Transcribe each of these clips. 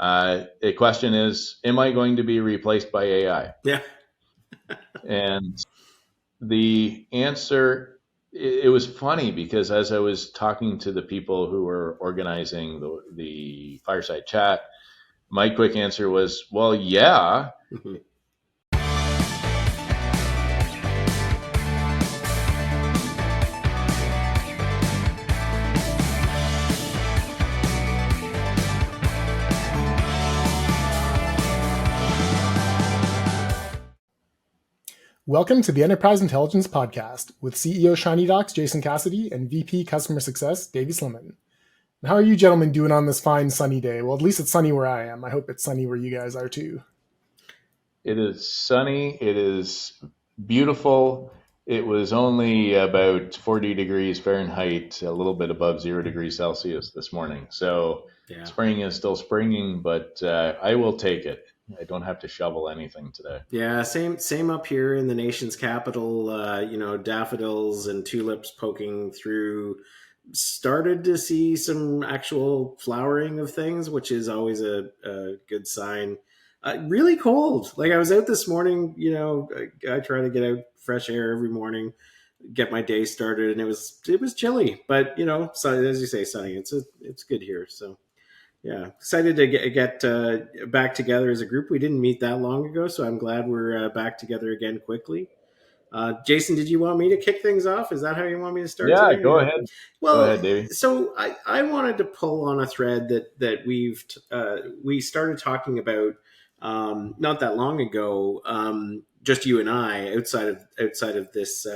The question is, am I going to be replaced by AI? Yeah. And the answer, it was funny because as I was talking to the people who were organizing the fireside chat, my quick answer was, well, yeah. Mhm. Welcome to the Enterprise Intelligence Podcast with CEO ShinyDocs Jason Cassidy and VP Customer Success Davey Slimman. How are you gentlemen doing on this fine sunny day? Well, at least it's sunny where I am. I hope it's sunny where you guys are too. It is sunny. It is beautiful. It was only about 40 degrees Fahrenheit, a little bit above 0 degrees Celsius this morning. So Yeah. spring is still springing, but I will take it. I don't have to shovel anything today. Yeah, same up here in the nation's capital. Daffodils and tulips poking through. Started to see some actual flowering of things, which is always a good sign. Really cold. Like I was out this morning. I try to get out fresh air every morning, get my day started, and it was chilly, but so as you say, sunny. It's good here. So. Yeah, excited to get back together as a group. We didn't meet that long ago, so I'm glad we're back together again quickly. Jason, did you want me to kick things off? Is that how you want me to start Yeah, today? go Yeah. ahead. Go Well, ahead, Davey. so I wanted to pull on a thread that we started talking about not that long ago, just you and I outside of this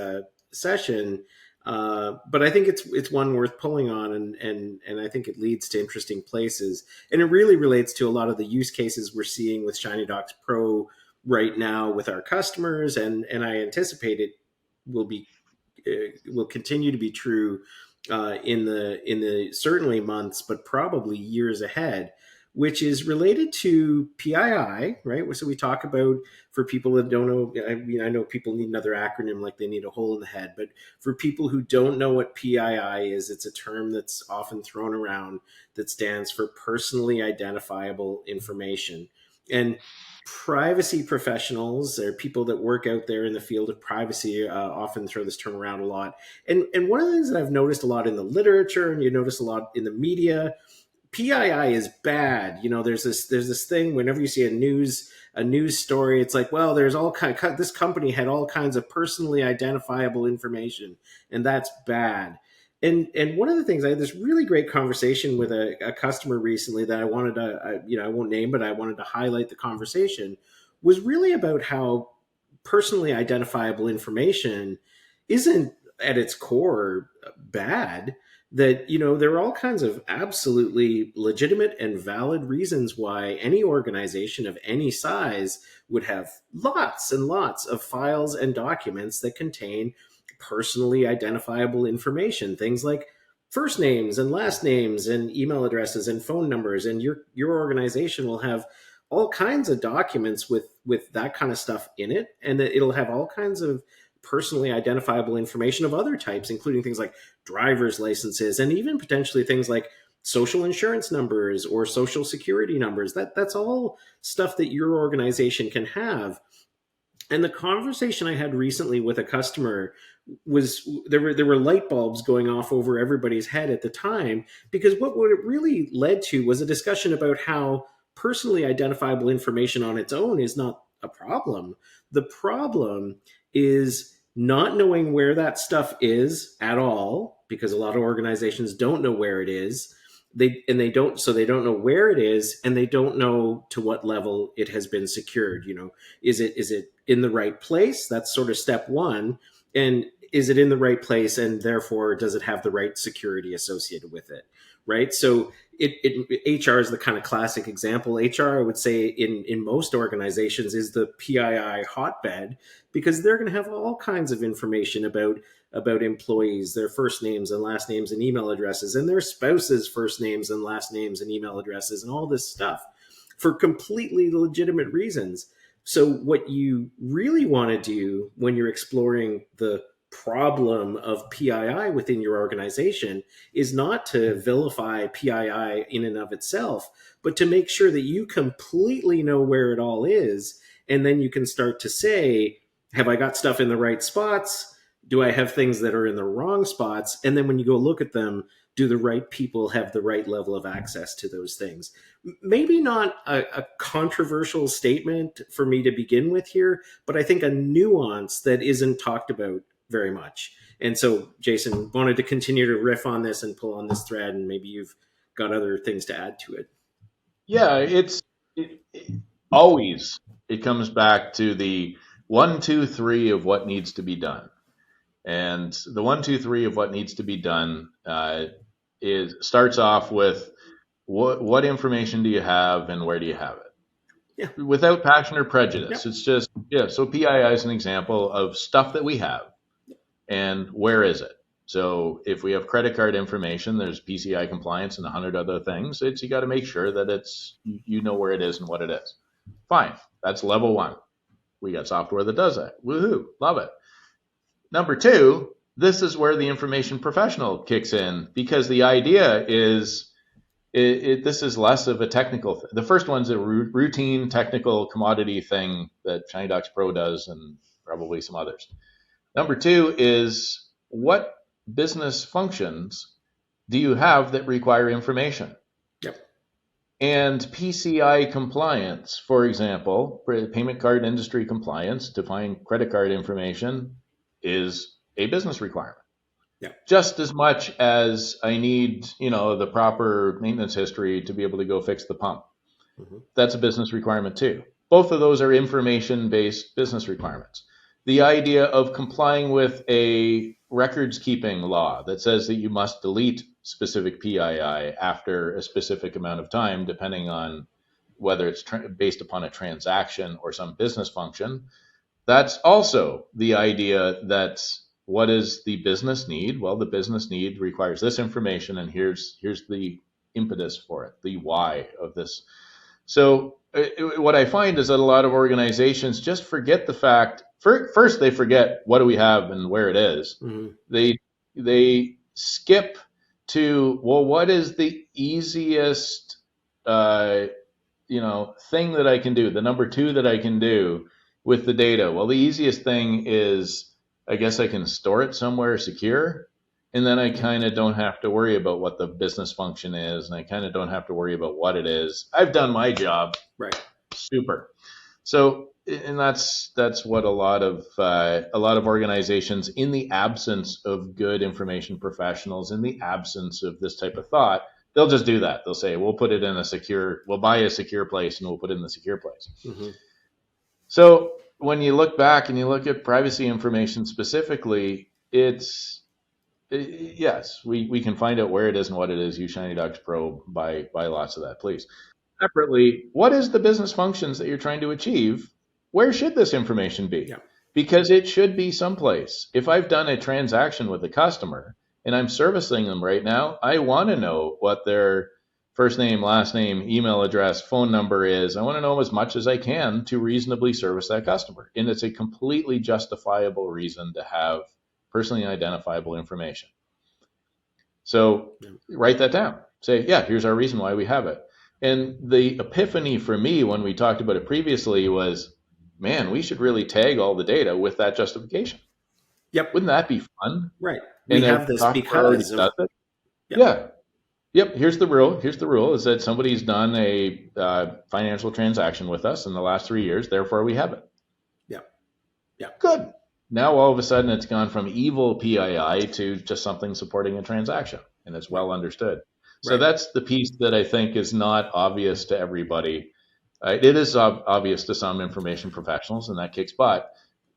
session. But I think it's one worth pulling on, and I think it leads to interesting places, and it really relates to a lot of the use cases we're seeing with ShinyDocs Pro right now with our customers, and I anticipate it will continue to be true in the certainly months, but probably years ahead, which is related to PII, right? So we talk about, for people that don't know, I know people need another acronym like they need a hole in the head, but for people who don't know what PII is, it's a term that's often thrown around that stands for personally identifiable information. And privacy professionals or people that work out there in the field of privacy often throw this term around a lot. And one of the things that I've noticed a lot in the literature, and you notice a lot in the media, PII is bad. There's this thing whenever you see a news story, it's like, well, there's this company had all kinds of personally identifiable information, and that's bad. And one of the things, I had this really great conversation with a customer recently that I wanted to, I won't name, but I wanted to highlight the conversation, was really about how personally identifiable information isn't at its core bad. That there are all kinds of absolutely legitimate and valid reasons why any organization of any size would have lots and lots of files and documents that contain personally identifiable information, things like first names and last names and email addresses and phone numbers, and your organization will have all kinds of documents with that kind of stuff in it, and that it'll have all kinds of personally identifiable information of other types, including things like driver's licenses and even potentially things like social insurance numbers or social security numbers. That's all stuff that your organization can have. And the conversation I had recently with a customer was, there were light bulbs going off over everybody's head at the time, because what it really led to was a discussion about how personally identifiable information on its own is not a problem. The problem is not knowing where that stuff is at all, because a lot of organizations don't know where it is. They don't know where it is, and they don't know to what level it has been secured. Is it in the right place? That's sort of step one. And is it in the right place, and therefore does it have the right security associated with it? Right. So HR is the kind of classic example. HR, I would say, in most organizations is the PII hotbed, because they're going to have all kinds of information about employees, their first names and last names and email addresses, and their spouses' first names and last names and email addresses, and all this stuff for completely legitimate reasons. So what you really want to do when you're exploring the problem of PII within your organization is not to vilify PII in and of itself, but to make sure that you completely know where it all is. And then you can start to say, have I got stuff in the right spots? Do I have things that are in the wrong spots? And then when you go look at them, do the right people have the right level of access to those things? Maybe not a controversial statement for me to begin with here, but I think a nuance that isn't talked about very much. And so, Jason, wanted to continue to riff on this and pull on this thread, and maybe you've got other things to add to it. Yeah, always it comes back to the 1, 2, 3 of what needs to be done. And the 1, 2, 3 of what needs to be done starts off with what information do you have and where do you have it? Yeah. Without passion or prejudice. Yeah. It's just, so PII is an example of stuff that we have. And where is it? So if we have credit card information, there's PCI compliance and 100 other things. You got to make sure that you know where it is and what it is. Fine. That's level 1. We got software that does that. Woohoo. Love it. Number 2, this is where the information professional kicks in, because the idea is this is less of a technical thing. The first one's a routine technical commodity thing that Shiny Docs Pro does and probably some others. Number 2 is, what business functions do you have that require information? Yep. And PCI compliance, for example, payment card industry compliance to find credit card information is a business requirement. Yeah. Just as much as I need, the proper maintenance history to be able to go fix the pump. Mm-hmm. That's a business requirement too. Both of those are information-based business requirements. The idea of complying with a records keeping law that says that you must delete specific PII after a specific amount of time, depending on whether it's based upon a transaction or some business function. That's also the idea that what does the business need? Well, the business need requires this information, and here's the impetus for it, the why of this. So what I find is that a lot of organizations just forget the fact. First, they forget what do we have and where it is. Mm-hmm. They skip to, well, what is the easiest thing that I can do? The number 2 that I can do with the data. Well, the easiest thing is, I guess I can store it somewhere secure, and then I kind of don't have to worry about what the business function is, and I kind of don't have to worry about what it is. I've done my job. Right. Super. So, and that's what a lot of organizations, in the absence of good information professionals, in the absence of this type of thought, they'll just do that. They'll say, we'll buy a secure place and we'll put it in the secure place. Mm-hmm. So when you look back and you look at privacy information specifically, yes, we can find out where it is and what it is. Use Shiny Docs Pro, buy lots of that, please. Separately, what is the business functions that you're trying to achieve? Where should this information be? Yeah. Because it should be someplace. If I've done a transaction with a customer and I'm servicing them right now, I want to know what their first name, last name, email address, phone number is. I want to know as much as I can to reasonably service that customer. And it's a completely justifiable reason to have personally identifiable information. So write that down. Say, here's our reason why we have it. And the epiphany for me when we talked about it previously was, man, we should really tag all the data with that justification. Yep. Wouldn't that be fun? Right. We have this because of... Yep. Here's the rule. Is that somebody's done a financial transaction with us in the last 3 years. Therefore, we have it. Yeah. Good. Now, all of a sudden, it's gone from evil PII to just something supporting a transaction, and it's well understood. So that's the piece that I think is not obvious to everybody. It is obvious to some information professionals, and that kicks butt.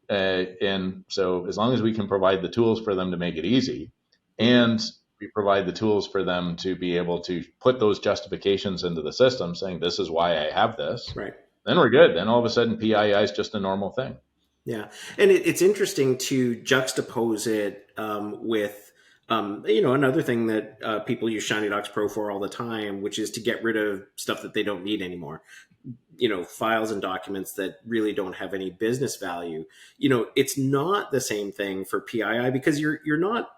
And so as long as we can provide the tools for them to make it easy, and we provide the tools for them to be able to put those justifications into the system saying, this is why I have this, then we're good. Then all of a sudden PII is just a normal thing. Yeah. And it's interesting to juxtapose it with Another thing that people use Shiny Docs Pro for all the time, which is to get rid of stuff that they don't need anymore. Files and documents that really don't have any business value. It's not the same thing for PII because you're not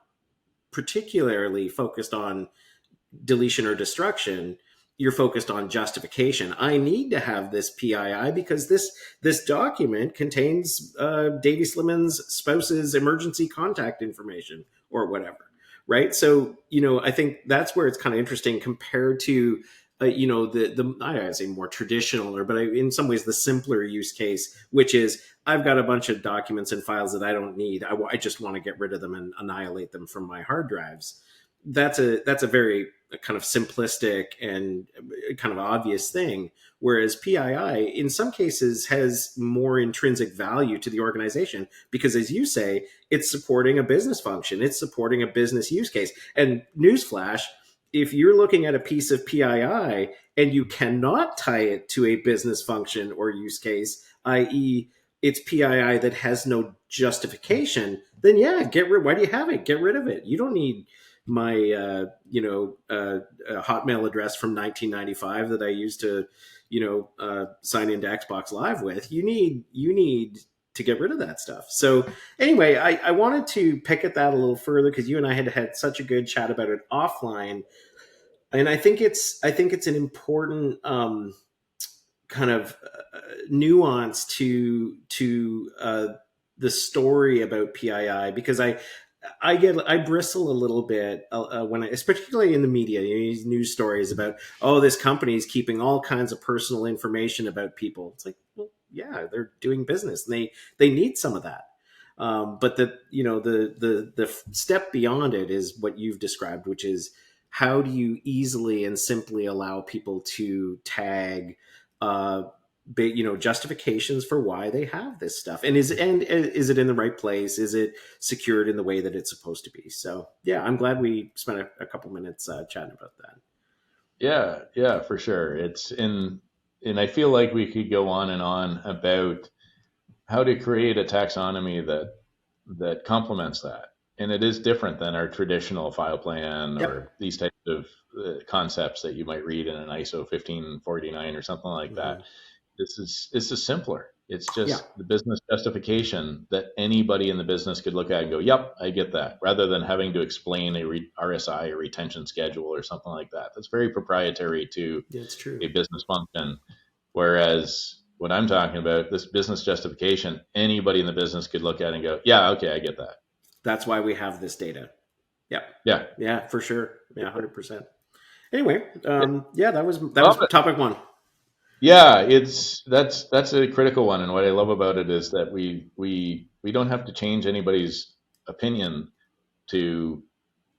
particularly focused on deletion or destruction. You're focused on justification. I need to have this PII because this document contains Davey Slimmon's spouse's emergency contact information or whatever, right? So I think that's where it's kind of interesting compared to the I say more traditional, but in some ways the simpler use case, which is I've got a bunch of documents and files that I don't need. I just want to get rid of them and annihilate them from my hard drives. That's a very kind of simplistic and kind of obvious thing. Whereas PII, in some cases, has more intrinsic value to the organization because, as you say, it's supporting a business function. It's supporting a business use case. And newsflash, if you're looking at a piece of PII and you cannot tie it to a business function or use case, i.e., it's PII that has no justification, then yeah, why do you have it? Get rid of it. You don't need my Hotmail address from 1995 that I used to sign into Xbox Live with. You need to get rid of that stuff. So anyway, I wanted to pick at that a little further because you and I had such a good chat about it offline, and I think it's an important kind of nuance to the story about PII because I bristle a little bit when particularly in the media, these news stories about, this company is keeping all kinds of personal information about people. It's like, well, yeah, they're doing business. And they need some of that. But the step beyond it is what you've described, which is how do you easily and simply allow people to tag justifications for why they have this stuff, and is it in the right place? Is it secured in the way that it's supposed to be? So yeah, I'm glad we spent a couple minutes chatting about that. Yeah, for sure. And I feel like we could go on and on about how to create a taxonomy that complements that. And it is different than our traditional file plan or these types of concepts that you might read in an ISO 1549 or something like that. This is simpler. It's just the business justification that anybody in the business could look at and go, yep, I get that, rather than having to explain a RSI or retention schedule or something like that. That's very proprietary to a business function. Whereas what I'm talking about, this business justification, anybody in the business could look at and go, yeah, okay, I get that. That's why we have this data. Yeah, for sure. Yeah, 100%. Anyway, that was topic one. Yeah, that's a critical one, and what I love about it is that we don't have to change anybody's opinion to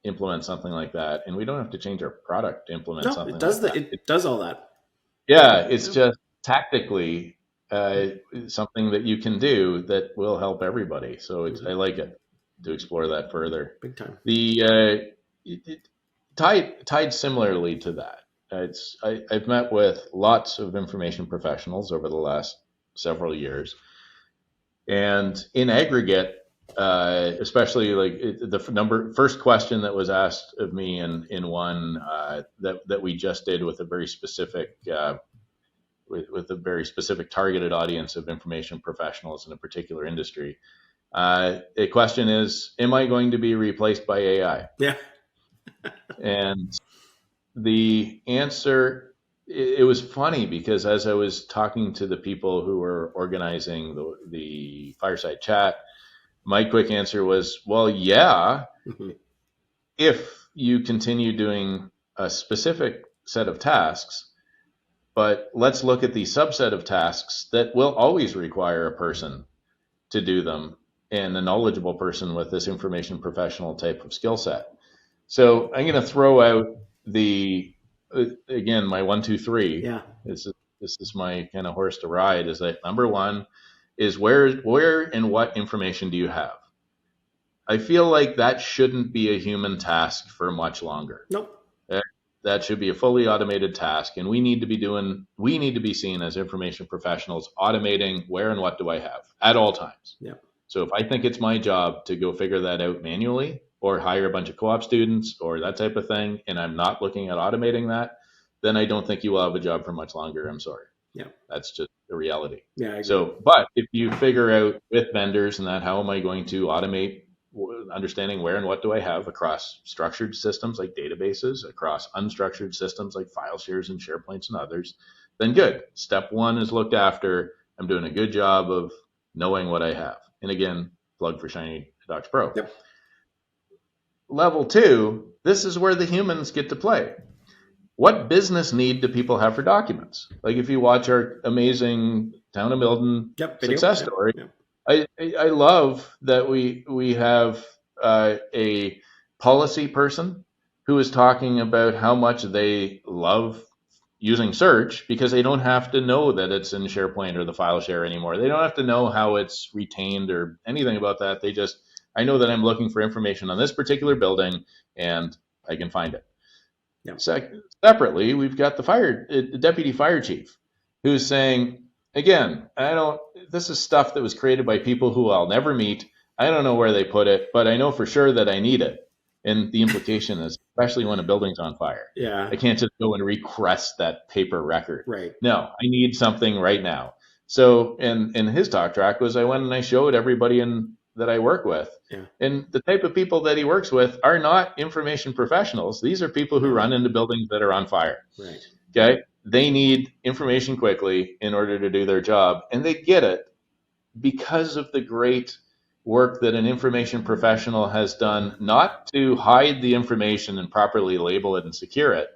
implement something like that, and we don't have to change our product to implement something. It does all that. Yeah, it's just tactically something that you can do that will help everybody. So I like it to explore that further. Big time. The tied similarly to that. I've met with lots of information professionals over the last several years, and in aggregate, especially like the first question that was asked of me in one that we just did with a very specific with a very specific targeted audience of information professionals in a particular industry. The question is, am I going to be replaced by AI? Yeah. And the answer, it was funny because as I was talking to the people who were organizing the fireside chat, my quick answer was, well, yeah, if you continue doing a specific set of tasks, but let's look at the subset of tasks that will always require a person to do them, and a knowledgeable person with this information professional type of skill set. So I'm going to throw out again, my 1, 2, 3. Yeah. This is my kind of horse to ride. Is that number one is where and what information do you have? I feel like that shouldn't be a human task for much longer. Nope. That should be a fully automated task, and we need to be seen as information professionals automating where and what do I have at all times. Yeah. So if I think it's my job to go figure that out manually or hire a bunch of co-op students or that type of thing, and I'm not looking at automating that, then I don't think you will have a job for much longer. I'm sorry. Yeah. That's just the reality. Yeah, I agree. So, but if you figure out with vendors and that, how am I going to automate understanding where and what do I have across structured systems like databases, across unstructured systems like file shares and SharePoints and others, then good. Step one is looked after. I'm doing a good job of knowing what I have. And again, plug for Shiny Docs Pro. Yep. Level two, this is where the humans get to play. What business need do people have for documents? Like if you watch our amazing Town of Milton success story, I love that we have a policy person who is talking about how much they love using search because they don't have to know that it's in SharePoint or the file share anymore. They don't have to know how it's retained or anything about that. They just, I know that I'm looking for information on this particular building and I can find it. Yep. Separately, we've got the deputy fire chief who's saying, again, this is stuff that was created by people who I'll never meet. I don't know where they put it, but I know for sure that I need it. And the implication is, especially when a building's on fire, I can't just go and request that paper record. Right. No, I need something right now. So, and his talk track was I went and I showed everybody that I work with. Yeah. And the type of people that he works with are not information professionals. These are people who run into buildings that are on fire. Right. Okay. They need information quickly in order to do their job. And they get it because of the great work that an information professional has done, not to hide the information and properly label it and secure it.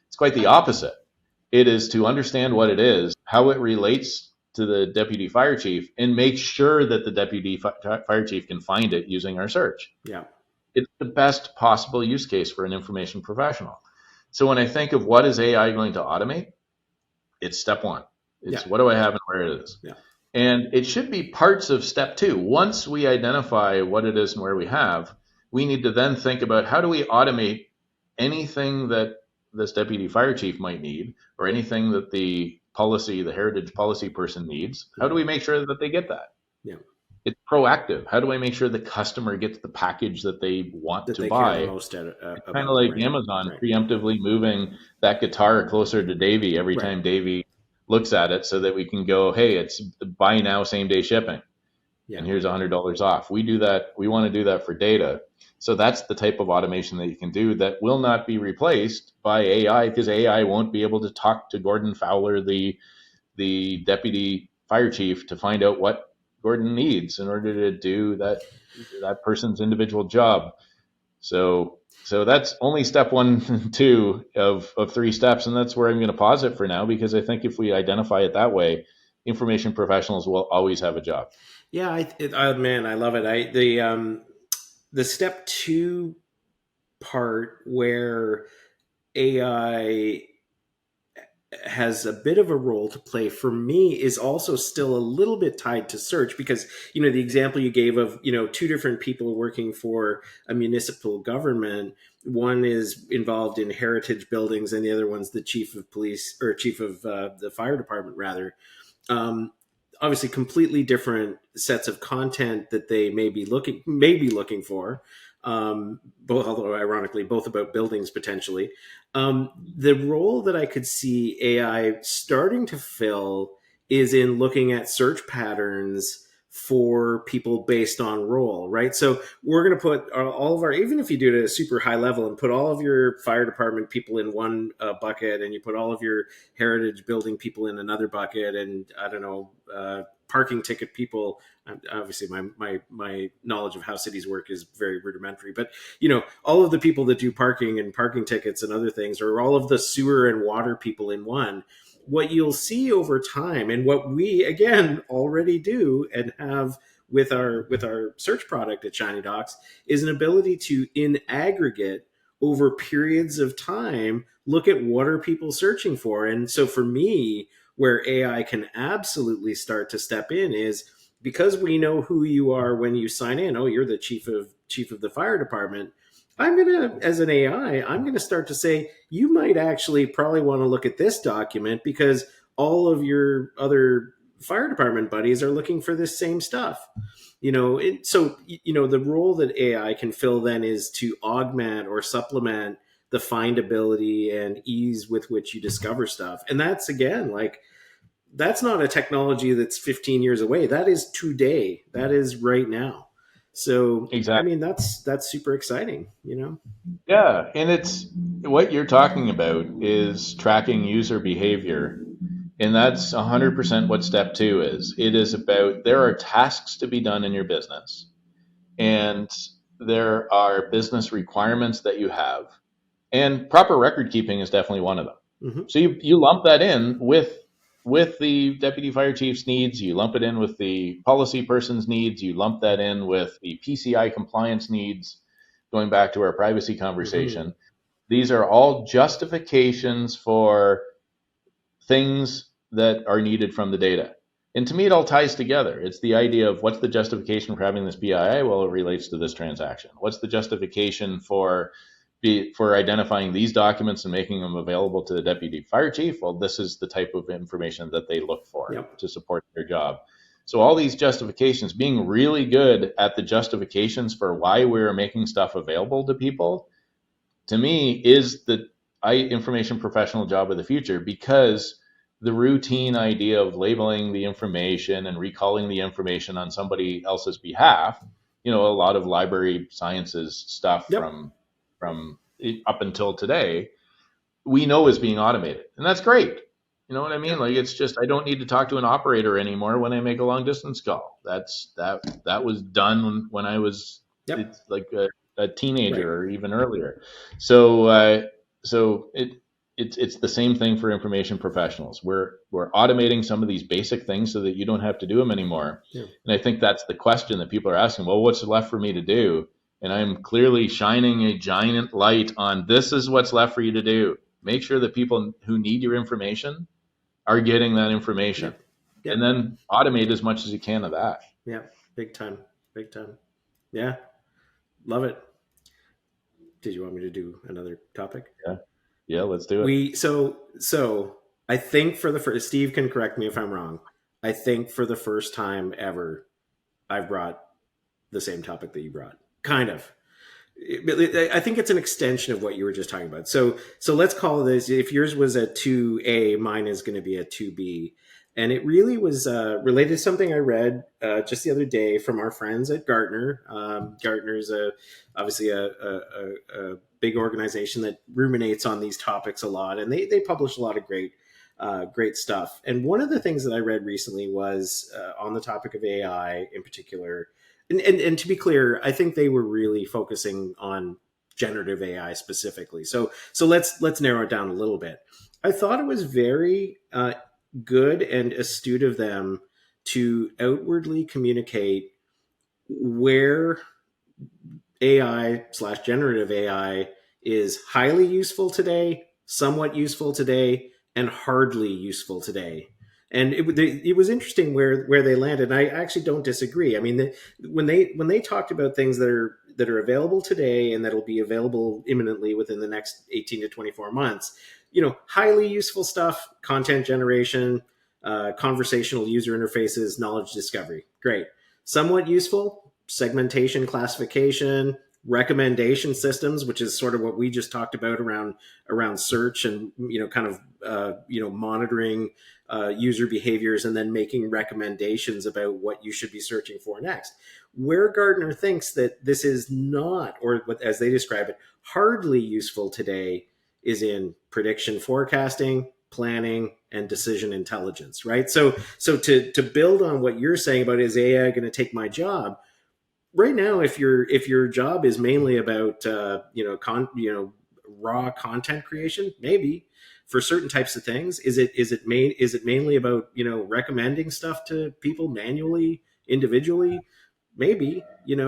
It's quite the opposite. It is to understand what it is, how it relates to the deputy fire chief, and make sure that the deputy fire chief can find it using our search. Yeah. It's the best possible use case for an information professional. So when I think of what is AI going to automate, it's step one. It's what do I have and where it is. Yeah. And it should be parts of step two. Once we identify what it is and where we have, we need to then think about how do we automate anything that this deputy fire chief might need, or anything that the heritage policy person needs. How do we make sure that they get that? Yeah. It's proactive. How do I make sure the customer gets the package that they want to buy? Care the most kind of like Amazon preemptively moving that guitar closer to Davey every time Davey looks at it so that we can go, hey, it's buy now, same day shipping. Yeah. And here's $100 off. We do that. We want to do that for data. So that's the type of automation that you can do that will not be replaced by AI, because AI won't be able to talk to Gordon Fowler, the deputy fire chief, to find out what Gordon needs in order to do that person's individual job. So that's only step 1 and 2 of 3 steps. And that's where I'm going to pause it for now, because I think if we identify it that way, information professionals will always have a job. Yeah. Man, I love it. The step 2 part where AI has a bit of a role to play for me is also still a little bit tied to search, because, the example you gave of, 2 different people working for a municipal government, one is involved in heritage buildings and the other one's the chief of police, or chief of the fire department rather. Obviously completely different sets of content that they may be looking for. Both, although ironically, both about buildings potentially. The role that I could see AI starting to fill is in looking at search patterns for people based on role, right? So we're going to put all of our, even if you do it at a super high level and put all of your fire department people in one bucket, and you put all of your heritage building people in another bucket, and I don't know, parking ticket people. Obviously, my knowledge of how cities work is very rudimentary, but all of the people that do parking and parking tickets and other things, or all of the sewer and water people in one. What you'll see over time, and what we again already do and have with our search product at Shiny Docs, is an ability to, in aggregate, over periods of time, look at what are people searching for. And so for me, where AI can absolutely start to step in is, because we know who you are when you sign in. Oh, you're the chief of the fire department. As an AI, I'm going to start to say, you might actually probably want to look at this document because all of your other fire department buddies are looking for this same stuff. So the role that AI can fill then is to augment or supplement the findability and ease with which you discover stuff. And that's, again, like, that's not a technology that's 15 years away. That is today. That is right now. So, I Exactly. mean, that's super exciting, Yeah, and it's what you're talking about is tracking user behavior. And that's 100% what step 2 is. It is about there are tasks to be done in your business, and there are business requirements that you have, and proper record keeping is definitely one of them. Mm-hmm. So you lump that in with the deputy fire chief's needs, you lump it in with the policy person's needs, you lump that in with the PCI compliance needs, going back to our privacy conversation. Mm-hmm. These are all justifications for things that are needed from the data. And to me, it all ties together. It's the idea of what's the justification for having this PII? Well, it relates to this transaction. What's the justification for identifying these documents and making them available to the deputy fire chief? Well, this is the type of information that they look for Yep. to support their job. So all these justifications, being really good at the justifications for why we're making stuff available to people, to me, is the information professional job of the future, because the routine idea of labeling the information and recalling the information on somebody else's behalf, a lot of library sciences stuff Yep. from up until today, we know is being automated. And that's great. You know what I mean? Yep. Like, it's just, I don't need to talk to an operator anymore when I make a long distance call. That was done when I was Yep. it's like a teenager, Right. or even earlier. So it's the same thing for information professionals. We're automating some of these basic things so that you don't have to do them anymore. Yeah. And I think that's the question that people are asking. Well, what's left for me to do? And I'm clearly shining a giant light on, this is what's left for you to do. Make sure that people who need your information are getting that information. Yep. Yep. And then automate as much as you can of that. Yeah. Big time. Yeah. Love it. Did you want me to do another topic? Yeah, let's do it. So I think for the first, Steve can correct me if I'm wrong, I think for the first time ever, I've brought the same topic that you brought. Kind of. I think it's an extension of what you were just talking about. So let's call this, if yours was a 2A, mine is going to be a 2B. And it really was related to something I read just the other day from our friends at Gartner. Gartner is obviously a big organization that ruminates on these topics a lot, and they publish a lot of great stuff. And one of the things that I read recently was on the topic of AI in particular. And to be clear, I think they were really focusing on generative AI specifically. So let's narrow it down a little bit. I thought it was very good and astute of them to outwardly communicate where AI/generative AI is highly useful today, somewhat useful today, and hardly useful today. And it was interesting where they landed. And I actually don't disagree. I mean, when they talked about things that are available today and that'll be available imminently within the next 18 to 24 months, highly useful stuff: content generation, conversational user interfaces, knowledge discovery. Great. Somewhat useful: segmentation, classification, recommendation systems, which is sort of what we just talked about around search and kind of monitoring user behaviors and then making recommendations about what you should be searching for next. Where Gartner thinks that this is not, or as they describe it, hardly useful today, is in prediction forecasting, planning, and decision intelligence, right? So to build on what you're saying about, is AI going to take my job? Right now, if your job is mainly about raw content creation, maybe. For certain types of things, is it mainly about recommending stuff to people manually, individually? Maybe,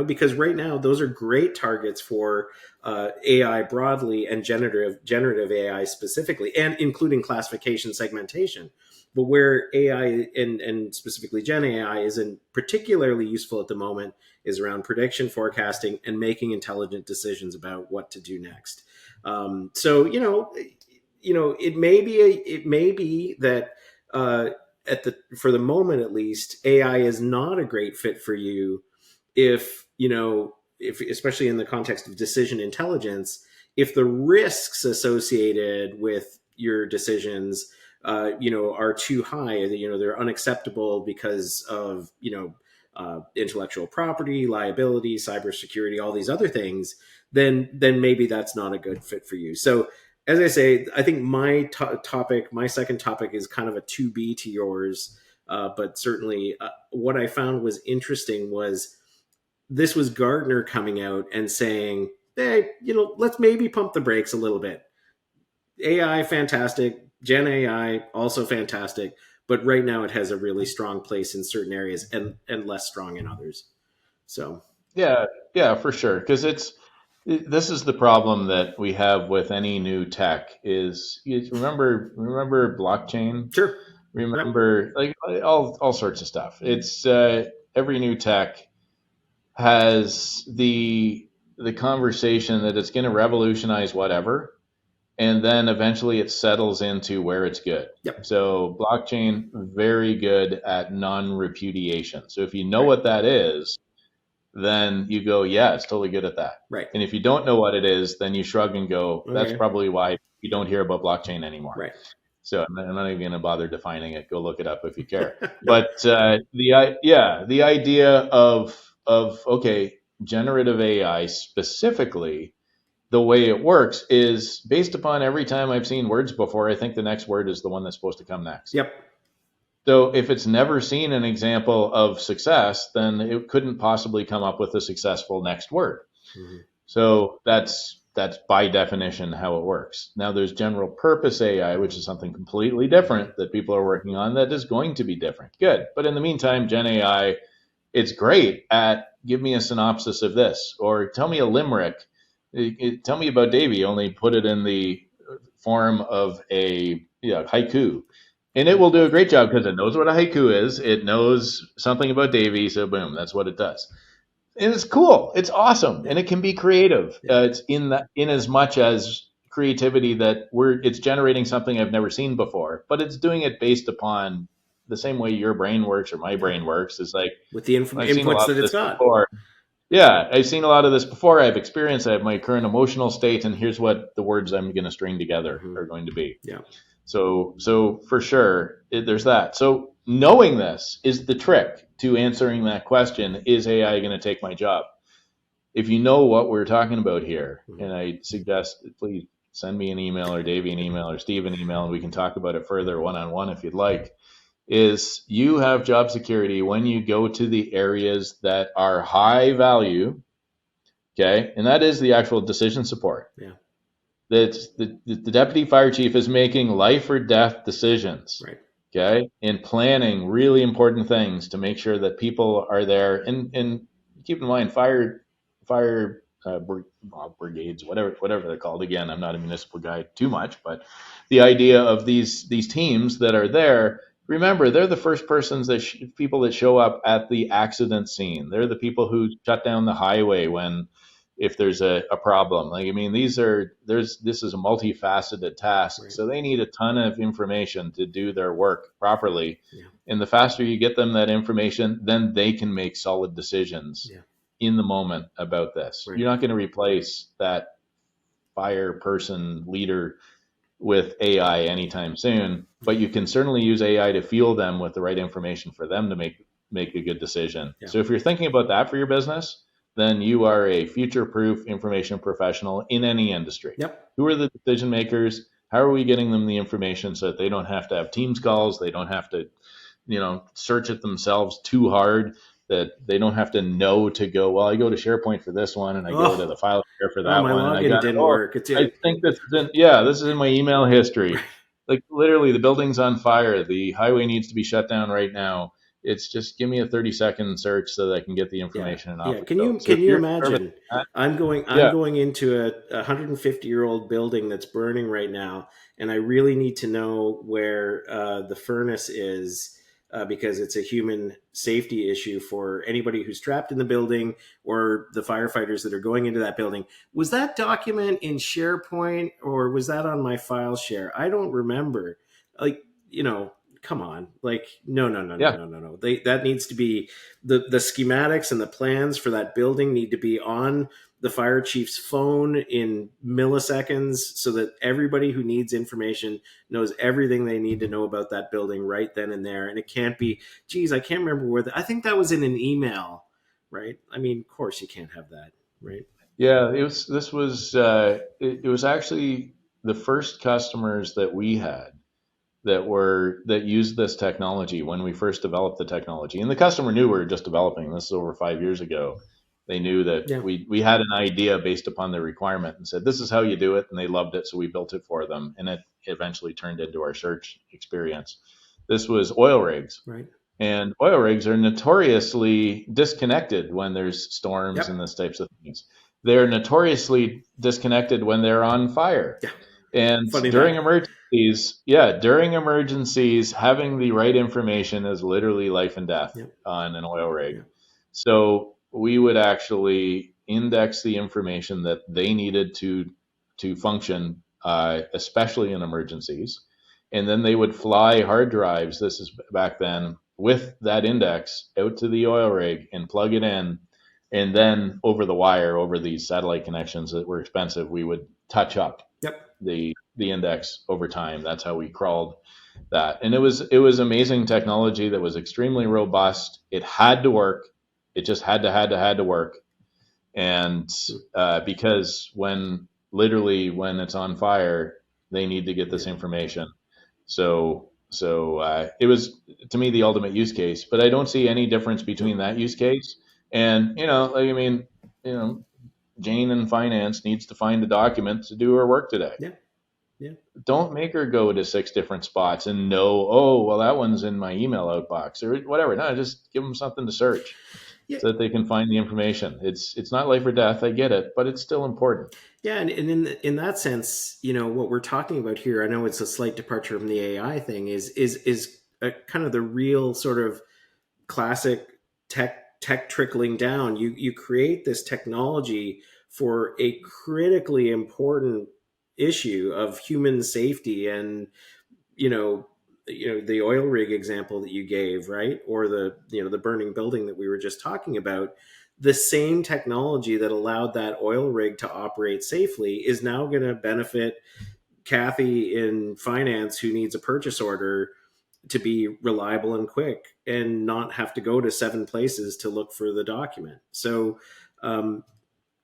because right now those are great targets for AI broadly and generative AI specifically, and including classification, segmentation. But where AI and specifically Gen AI isn't particularly useful at the moment is around prediction, forecasting, and making intelligent decisions about what to do next. So it may be that for the moment at least, AI is not a great fit for you if, if especially in the context of decision intelligence, if the risks associated with your decisions are too high, they're unacceptable because of intellectual property, liability, cybersecurity, all these other things, then maybe that's not a good fit for you. So as I say, I think my second topic is kind of a 2B to yours, but certainly what I found was interesting was this was Gardner coming out and saying, hey, let's maybe pump the brakes a little bit. AI, fantastic. Gen AI, also fantastic. But right now it has a really strong place in certain areas and less strong in others. So Yeah, for sure. Because this is the problem that we have with any new tech is remember blockchain. sure. Remember like all sorts of stuff. It's every new tech has the conversation that it's going to revolutionize whatever, and then eventually it settles into where it's good. Yep. So blockchain, very good at non-repudiation. So if you know what that is, then you go, yeah, it's totally good at that. Right. And if you don't know what it is, then you shrug and go, that's Okay. probably why you don't hear about blockchain anymore. Right. So I'm not even going to bother defining it. Go look it up if you care. No. But the idea of okay, generative AI specifically, the way it works is based upon every time I've seen words before, I think the next word is the one that's supposed to come next. Yep. So if it's never seen an example of success, then it couldn't possibly come up with a successful next word. Mm-hmm. So that's by definition how it works. Now there's general purpose AI, which is something completely different that people are working on that is going to be different. Good. But in the meantime, Gen AI, it's great at give me a synopsis of this or tell me a limerick. Tell me about Davey, only put it in the form of a haiku. And it will do a great job because it knows what a haiku is. It knows something about Davey. So boom, that's what it does. And it's cool. It's awesome. And it can be creative. It's in as much as creativity that it's generating something I've never seen before, but it's doing it based upon the same way your brain works or my brain works. Is like with the inputs that it's got. Before. Yeah, I've seen a lot of this before. I've experienced. I have my current emotional state, and here's what the words I'm going to string together are going to be. Yeah. So for sure, there's that. So knowing this is the trick to answering that question: is AI going to take my job? If you know what we're talking about here, and I suggest please send me an email or Davey an email or Steve an email, and we can talk about it further one-on-one if you'd like. Is you have job security when you go to the areas that are high value, okay? And that is the actual decision support. Yeah. That the deputy fire chief is making life or death decisions, right? Okay, and planning really important things to make sure that people are there. And keep in mind, fire brigades, whatever they're called. Again, I'm not a municipal guy too much, but the idea of these teams that are there. Remember, they're the first persons people that show up at the accident scene. They're the people who shut down the highway if there's a problem. Like, I mean, this is a multifaceted task. Right. So they need a ton of information to do their work properly. Yeah. And the faster you get them that information, then they can make solid decisions in the moment about this. Right. You're not going to replace that fire person leader with AI anytime soon, but you can certainly use AI to fuel them with the right information for them to make a good decision. Yeah. So if you're thinking about that for your business, then you are a future-proof information professional in any industry. Yep. Who are the decision makers? How are we getting them the information so that they don't have to have Teams calls? They don't have to, search it themselves too hard. That they don't have to know to go, well, I go to SharePoint for this one and I go to the file share for that my one. My login didn't work. I think this is in my email history. Like literally the building's on fire. The highway needs to be shut down right now. It's just give me a 30-second search so that I can get the information and off. Yeah. Can you imagine? I'm going into a 150-year-old building that's burning right now, and I really need to know where the furnace is because it's a human safety issue for anybody who's trapped in the building or the firefighters that are going into that building. Was that document in SharePoint or was that on my file share? I don't remember. come on, like, no, no, no, no, Yeah. no, no, no. That needs to be the schematics and the plans for that building need to be on the fire chief's phone in milliseconds, so that everybody who needs information knows everything they need to know about that building right then and there. And it can't be, geez, I can't remember where I think that was in an email, right? I mean, of course you can't have that, right? Yeah. It was actually the first customers that we had that used this technology when we first developed the technology. And the customer knew we were just developing. This is over 5 years ago. They knew that Yeah. we had an idea based upon the requirement and said, this is how you do it. And they loved it. So we built it for them. And it eventually turned into our search experience. This was oil rigs. Right. And oil rigs are notoriously disconnected when there's storms Yep. and those types of things. They're notoriously disconnected when they're on fire. Yeah. And Funny during that. during emergencies, having the right information is literally life and death Yep. on an oil rig. Yep. So we would actually index the information that they needed to function, especially in emergencies. And then they would fly hard drives, this is back then, with that index out to the oil rig and plug it in. And then over the wire, over these satellite connections that were expensive, we would touch up Yep. the index over time. That's how we crawled that. And it was amazing technology that was extremely robust. It had to work. It just had to work. And because when it's on fire, they need to get this information. So it was, to me, the ultimate use case. But I don't see any difference between that use case and, Jane in finance needs to find a document to do her work today. Yeah. Yeah. Don't make her go to 6 different spots and know, oh, well, that one's in my email outbox or whatever. No, just give them something to search so that they can find the information. It's not life or death. I get it, but it's still important. Yeah. And in that sense, what we're talking about here, I know it's a slight departure from the AI thing, is a kind of the real sort of classic tech trickling down. You create this technology for a critically important issue of human safety, and the oil rig example that you gave, right, or the burning building that we were just talking about. The same technology that allowed that oil rig to operate safely is now going to benefit Kathy in finance, who needs a purchase order to be reliable and quick and not have to go to 7 places to look for the document. So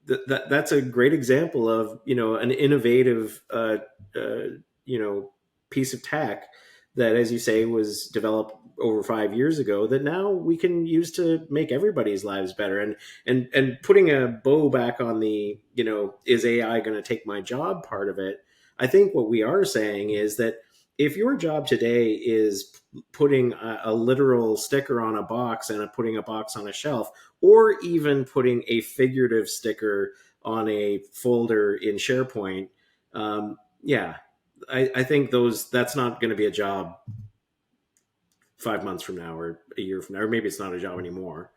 that's a great example of, an innovative, piece of tech that, as you say, was developed over 5 years ago that now we can use to make everybody's lives better. And putting a bow back on the, is AI going to take my job part of it? I think what we are saying is that if your job today is putting a literal sticker on a box and putting a box on a shelf, or even putting a figurative sticker on a folder in SharePoint, I think that's not going to be a job 5 months from now or a year from now, or maybe it's not a job anymore.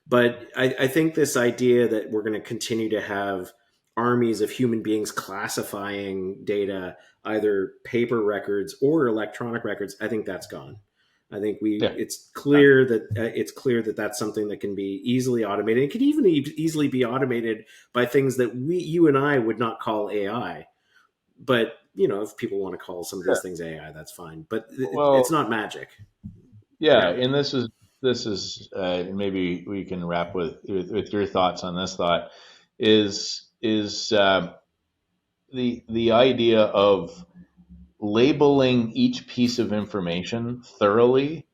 But I think this idea that we're going to continue to have armies of human beings classifying data, either paper records or electronic records, I think that's gone. I think it's clear that that's something that can be easily automated. It could even easily be automated by things that you and I would not call AI. But, if people want to call some of these things AI, that's fine. But it's not magic. Yeah. And this is maybe we can wrap with your thoughts on this thought is the idea of labeling each piece of information thoroughly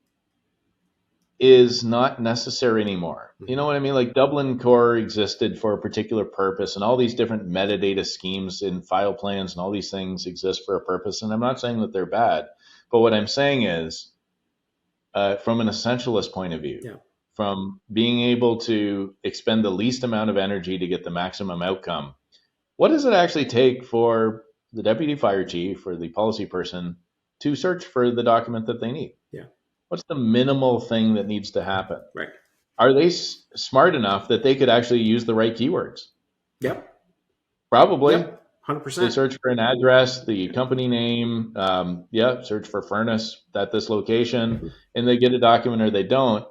is not necessary anymore. You know what I mean? Like Dublin Core existed for a particular purpose, and all these different metadata schemes and file plans and all these things exist for a purpose. And I'm not saying that they're bad, but what I'm saying is, from an essentialist point of view, from being able to expend the least amount of energy to get the maximum outcome, what does it actually take for the deputy fire chief or the policy person to search for the document that they need? Yeah. What's the minimal thing that needs to happen? Right. Are they smart enough that they could actually use the right keywords? Yep. Probably. Yep. They 100%. search for an address, the company name, search for furnace at this location, and they get a document or they don't.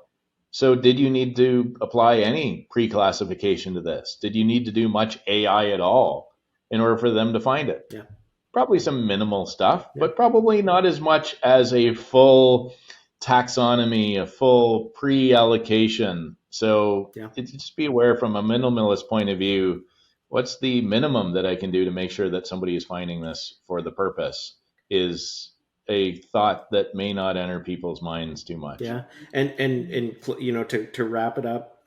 So did you need to apply any pre-classification to this? Did you need to do much AI at all in order for them to find it? Yeah. Probably some minimal stuff, Yeah. but probably not as much as a full taxonomy, a full pre-allocation. So just be aware from a minimalist point of view, what's the minimum that I can do to make sure that somebody is finding this for the purpose is a thought that may not enter people's minds too much. Yeah. And to wrap it up,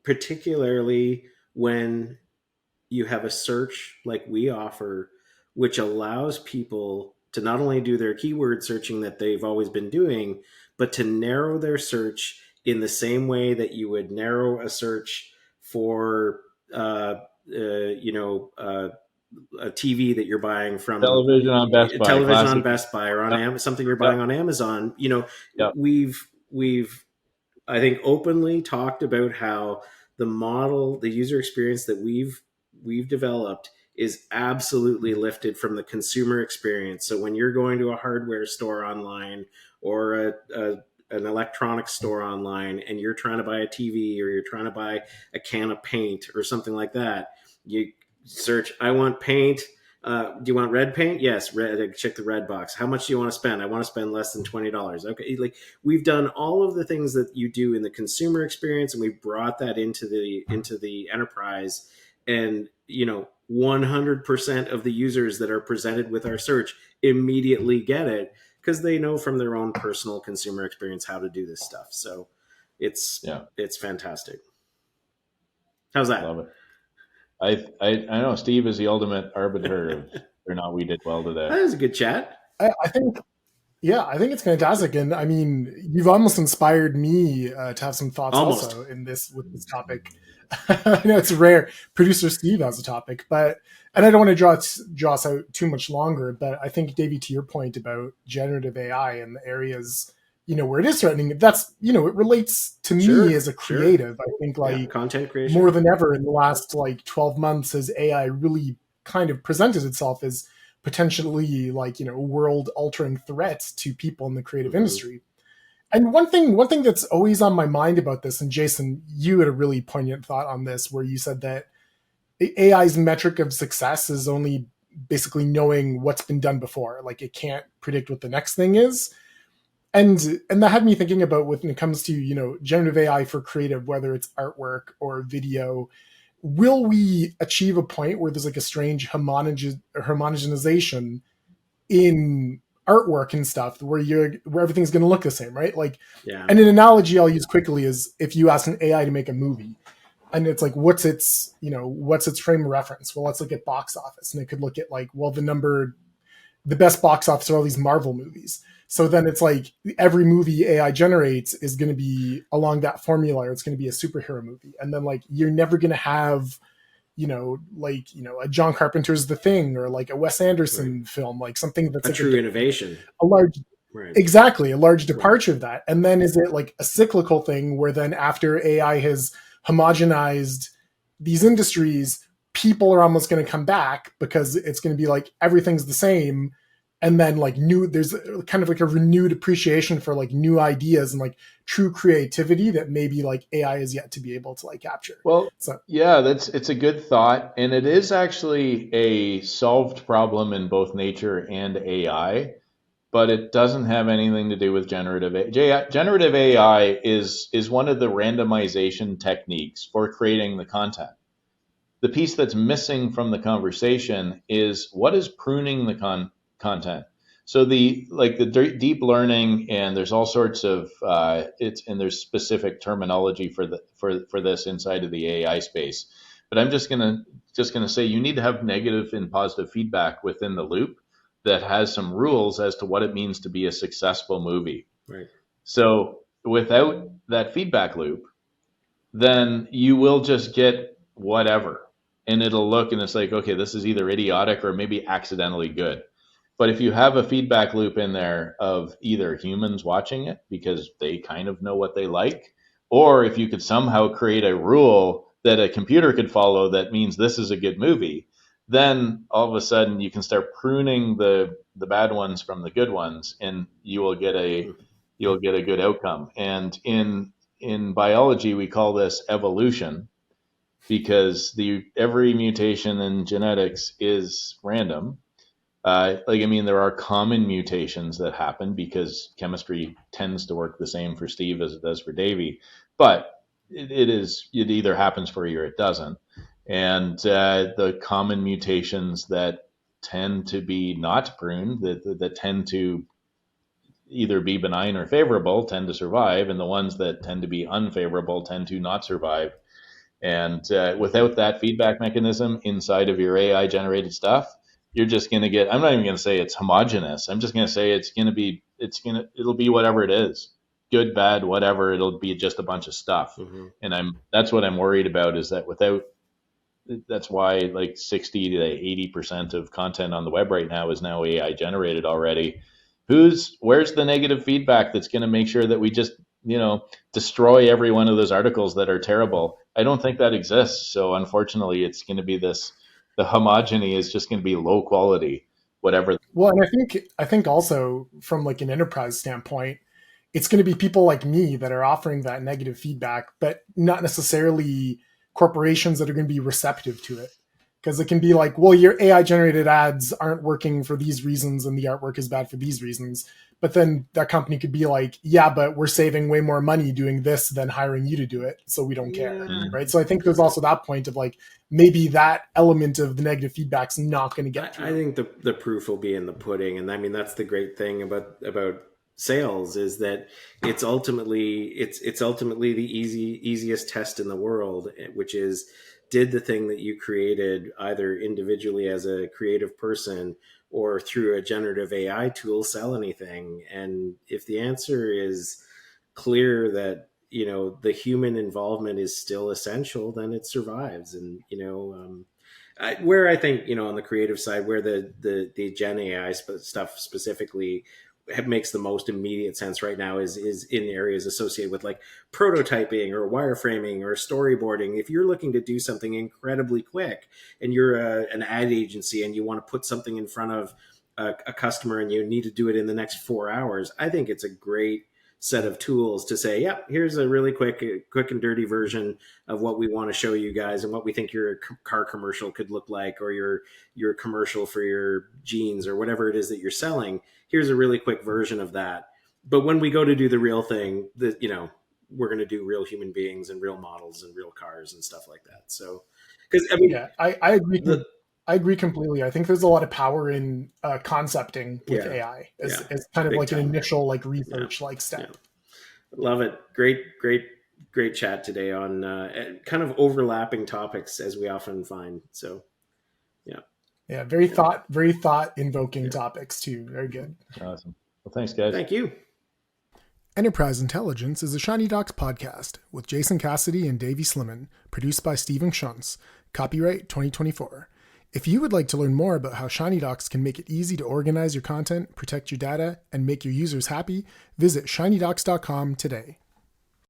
particularly when you have a search like we offer, which allows people to not only do their keyword searching that they've always been doing, but to narrow their search in the same way that you would narrow a search for, a TV that you're buying from Television on Best Buy, television classic. on Best Buy, or on something you're buying on Amazon. We've I think openly talked about how the user experience that we've developed is absolutely lifted from the consumer experience. So when you're going to a hardware store online or an electronics store online and you're trying to buy a TV or you're trying to buy a can of paint or something like that, you search, I want paint. Do you want red paint? Yes, red. Check the red box. How much do you want to spend? I want to spend less than $20. Okay, like we've done all of the things that you do in the consumer experience, and we've brought that into the enterprise. And 100% of the users that are presented with our search immediately get it because they know from their own personal consumer experience how to do this stuff. So it's fantastic. How's that? Love it. I know Steve is the ultimate arbiter of whether or not we did well today. That was a good chat. I think it's fantastic, and I mean, you've almost inspired me to have some thoughts also with this topic. I know it's rare. Producer Steve has a topic, and I don't want to draw us out too much longer. But I think, Davey, to your point about generative AI and the areas where it is threatening, that's it relates to me as a creative. I think content creation more than ever in the last 12 months as AI really kind of presented itself as potentially world altering threats to people in the creative industry. And one thing that's always on my mind about this, and Jason, you had a really poignant thought on this where you said that AI's metric of success is only basically knowing what's been done before. Like it can't predict what the next thing is. And that had me thinking about when it comes to, generative AI for creative, whether it's artwork or video, will we achieve a point where there's a strange homogenization in artwork and stuff where everything's going to look the same, right? And an analogy I'll use quickly is if you ask an AI to make a movie and it's what's its frame of reference? Well, let's look at box office, and it could look at the best box office are all these Marvel movies. So then it's every movie AI generates is going to be along that formula, or it's going to be a superhero movie. And then you're never going to have, a John Carpenter's The Thing or a Wes Anderson film, something that's a true innovation, a large departure of that. And then is it a cyclical thing where then after AI has homogenized these industries, people are almost going to come back because it's going to be everything's the same. And then there's kind of a renewed appreciation for new ideas and true creativity that maybe AI is yet to be able to capture. Well, it's a good thought. And it is actually a solved problem in both nature and AI, but it doesn't have anything to do with generative AI. Generative AI is one of the randomization techniques for creating the content. The piece that's missing from the conversation is what is pruning the content. So the deep learning, and there's all sorts of there's specific terminology for this inside of the AI space. But I'm just gonna say you need to have negative and positive feedback within the loop that has some rules as to what it means to be a successful movie. Right. So without that feedback loop, then you will just get whatever, and it'll look and it's okay, this is either idiotic or maybe accidentally good. But if you have a feedback loop in there of either humans watching it because they kind of know what they like, or if you could somehow create a rule that a computer could follow that means this is a good movie, then all of a sudden you can start pruning the bad ones from the good ones, and you'll get a good outcome. And in biology, we call this evolution, because every mutation in genetics is random. There are common mutations that happen because chemistry tends to work the same for Steve as it does for Davey, but it either happens for you or it doesn't. And the common mutations that tend to be not pruned, that tend to either be benign or favorable, tend to survive, and the ones that tend to be unfavorable tend to not survive. And without that feedback mechanism inside of your AI generated stuff, you're just going to get, I'm not even going to say it's homogenous. I'm just going to say it'll be whatever it is, good, bad, whatever. It'll be just a bunch of stuff. Mm-hmm. And that's what I'm worried about, is that that's why like 60 to 80% of content on the web right now is now AI generated already. Where's the negative feedback that's going to make sure that we just, destroy every one of those articles that are terrible? I don't think that exists. So unfortunately, it's going to be the homogeny is just going to be low quality, whatever. Well, and I think also from like an enterprise standpoint, it's going to be people like me that are offering that negative feedback, but not necessarily corporations that are going to be receptive to it. Because it can be like, well, your AI generated ads aren't working for these reasons and the artwork is bad for these reasons. But then that company could be like, yeah, but we're saving way more money doing this than hiring you to do it, so we don't care, right? So I think there's also that point of like, maybe that element of the negative feedback's not going to get through. I think the proof will be in the pudding. And I mean, that's the great thing about sales, is that it's ultimately the easiest test in the world, which is, did the thing that you created, either individually as a creative person or through a generative AI tool, sell anything? And if the answer is clear that, the human involvement is still essential, then it survives. And, where I think, on the creative side, where the Gen AI stuff specifically makes the most immediate sense right now is in areas associated with like prototyping or wireframing or storyboarding. If you're looking to do something incredibly quick and you're an ad agency and you want to put something in front of a customer and you need to do it in the next 4 hours, I think it's a great set of tools to say, yeah, here's a really quick and dirty version of what we want to show you guys and what we think your car commercial could look like, or your commercial for your jeans or whatever it is that you're selling. Here's a really quick version of that. But when we go to do the real thing, we're going to do real human beings and real models and real cars and stuff like that. So, because I mean, yeah, I agree. I agree completely. I think there's a lot of power in concepting with AI as kind of like an initial like research like step. Yeah. Love it. Great chat today on kind of overlapping topics, as we often find. So, yeah, very thought invoking topics too. Very good. Awesome. Well, thanks, guys. Thank you. Enterprise Intelligence is a Shiny Docs podcast with Jason Cassidy and Davey Slimman, produced by Stephen Schuntz. Copyright 2024. If you would like to learn more about how Shiny Docs can make it easy to organize your content, protect your data, and make your users happy, visit shinydocs.com today.